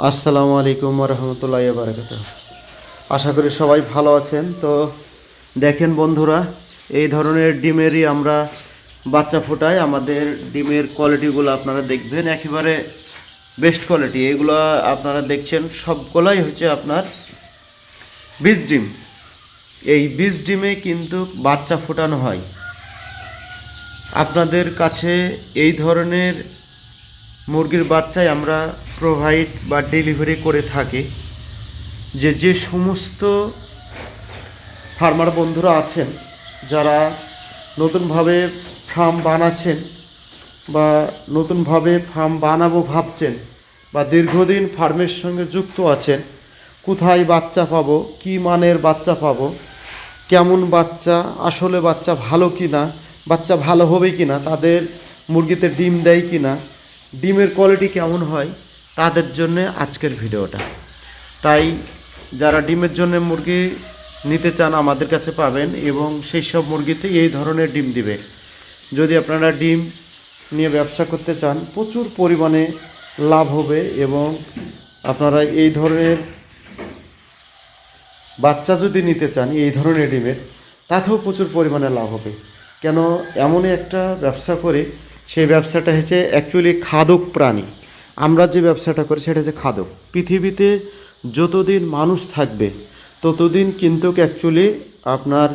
আসসালামু আলাইকুম রহমতুল্লাহ বারাকাত। আশা করি সবাই ভালো আছেন। তো দেখেন বন্ধুরা, এই ধরনের ডিমেরই আমরা বাচ্চা ফোটাই। আমাদের ডিমের কোয়ালিটিগুলো আপনারা দেখবেন, একেবারে বেস্ট কোয়ালিটি। এগুলো আপনারা দেখছেন সবগুলাই হচ্ছে আপনার বীজ ডিম। এই বীজ ডিমে কিন্তু বাচ্চা ফোটানো হয়। আপনাদের কাছে এই ধরনের মুরগির বাচ্চাই আমরা প্রোভাইড বা ডেলিভারি করে থাকি। যে সমস্ত ফার্মার বন্ধুরা আছেন যারা নতুনভাবে ফার্ম বানাচ্ছেন বা নতুনভাবে ফার্ম বানাবো ভাবছেন বা দীর্ঘদিন ফার্মের সঙ্গে যুক্ত আছেন, কোথায় বাচ্চা পাবো, কী মানের বাচ্চা পাবো, কেমন বাচ্চা, আসলে বাচ্চা ভালো কি না, বাচ্চা ভালো হবে কি না, তাদের মুরগিতে ডিম দেয় কি না, ডিমের কোয়ালিটি কেমন হয়, তাদের জন্যে আজকের ভিডিওটা। তাই যারা ডিমের জন্য মুরগি নিতে চান আমাদের কাছে পাবেন, এবং সেই সব মুরগিতে এই ধরনের ডিম দিবে। যদি আপনারা ডিম নিয়ে ব্যবসা করতে চান, প্রচুর পরিমাণে লাভ হবে, এবং আপনারা এই ধরনের বাচ্চা যদি নিতে চান এই ধরনের ডিমের, তাতেও প্রচুর পরিমাণে লাভ হবে। কেন, এমনই একটা ব্যবসা করে, সেই ব্যবসাটা হচ্ছে অ্যাকচুয়ালি খাদক প্রাণী। আমরা যে ব্যবসাটা করি সেটা হচ্ছে খাদক। পৃথিবীতে যতদিন মানুষ থাকবে ততদিন কিন্তু অ্যাকচুয়ালি আপনার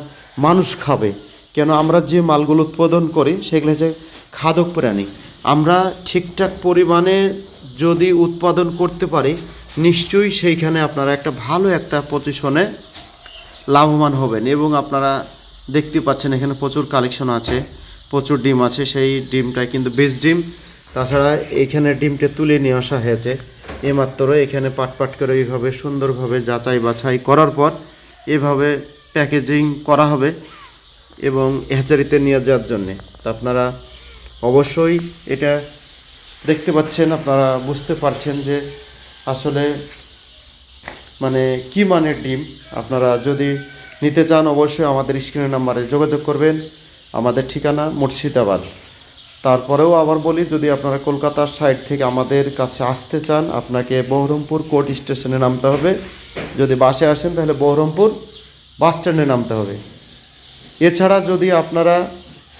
মানুষ খাবে। কেন, আমরা যে মালগুলো উৎপাদন করি সেগুলো হচ্ছে খাদক প্রাণী। আমরা ঠিকঠাক পরিমাণে যদি উৎপাদন করতে পারি, নিশ্চয়ই সেইখানে আপনারা একটা ভালো একটা পজিশনে লাভবান হবেন। এবং আপনারা দেখতে পাচ্ছেন এখানে প্রচুর কালেকশন আছে, প্রচুর ডিম আছে। সেই ডিমটা কিন্তু বেস্ট ডিম। তাছাড়া এখানে ডিমটা তুলে নিয়ে আসা হয়েছে এইমাত্র। এখানে পাট করে এইভাবে সুন্দরভাবে যাচাই বাছাই করার পর এভাবে প্যাকেজিং করা হবে এবং হ্যাচারিতে নিয়ে যাওয়ার জন্যে। তা আপনারা অবশ্যই এটা দেখতে পাচ্ছেন, আপনারা বুঝতে পারছেন যে আসলে মানে কি মানের ডিম। আপনারা যদি নিতে চান অবশ্যই আমাদের স্ক্রিনের নাম্বারে যোগাযোগ করবেন। আমাদের ঠিকানা মুর্শিদাবাদ। তারপরেও আবার বলি, যদি আপনারা কলকাতার সাইড থেকে আমাদের কাছে আসতে চান, আপনাকে বহরমপুর কোর্ট স্টেশনে নামতে হবে। যদি বাসে আসেন তাহলে বহরমপুর বাস স্ট্যান্ডে নামতে হবে। এছাড়া যদি আপনারা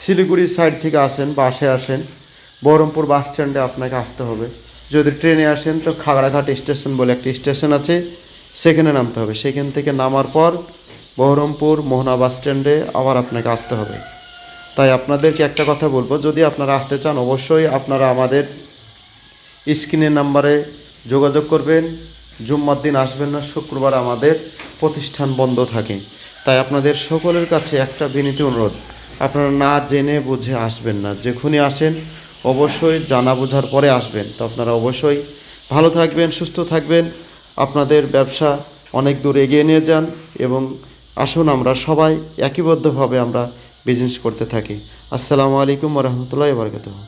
শিলিগুড়ি সাইড থেকে আসেন, বাসে আসেন, বহরমপুর বাস স্ট্যান্ডে আপনাকে আসতে হবে। যদি ট্রেনে আসেন তো খাগড়াঘাট স্টেশন বলে একটি স্টেশন আছে, সেখানে নামতে হবে। সেখান থেকে নামার পর বহরমপুর মোহনা বাস স্ট্যান্ডে আবার আপনাকে আসতে হবে। তাই আপনাদেরকে একটা কথা বলবো, যদি আপনারা আসতে চান অবশ্যই আপনারা আমাদের স্ক্রিনের নাম্বারে যোগাযোগ করবেন। জুম্মার দিন আসবেন না, শুক্রবার আমাদের প্রতিষ্ঠান বন্ধ থাকে। তাই আপনাদের সকলের কাছে একটা বিনীত অনুরোধ, আপনারা না জেনে বুঝে আসবেন না। যখনই আসেন অবশ্যই জানা বোঝার পরে আসবেন। তো আপনারা অবশ্যই ভালো থাকবেন, সুস্থ থাকবেন, আপনাদের ব্যবসা অনেক দূর এগিয়ে নিয়ে যান, এবং আসুন আমরা সবাই একীবদ্ধভাবে আমরা বিজনেস করতে থাকি। আসসালামু আলাইকুম রহমতুল্লাহি ওয়া বারাকাতুহু।